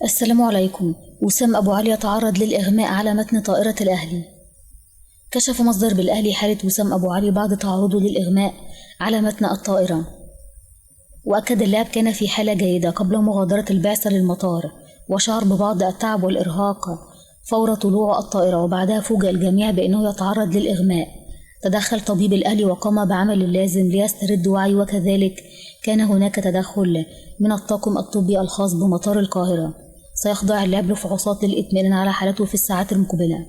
السلام عليكم. وسام أبو علي يتعرض للإغماء على متن طائرة الأهلي. كشف مصدر بالأهلي حالة وسام أبو علي بعد تعرضه للإغماء على متن الطائرة، وأكد اللاعب كان في حالة جيدة قبل مغادرة البعثة للمطار، وشعر ببعض التعب والإرهاق فور طلوع الطائرة، وبعدها فوجئ الجميع بأنه يتعرض للإغماء. تدخل طبيب الأهلي وقام بعمل اللازم ليسترد وعيه، وكذلك كان هناك تدخل من الطاقم الطبي الخاص بمطار القاهرة. سيخضع اللاعب لفحوصات للإطمئنان على حالته في الساعات المقبلة.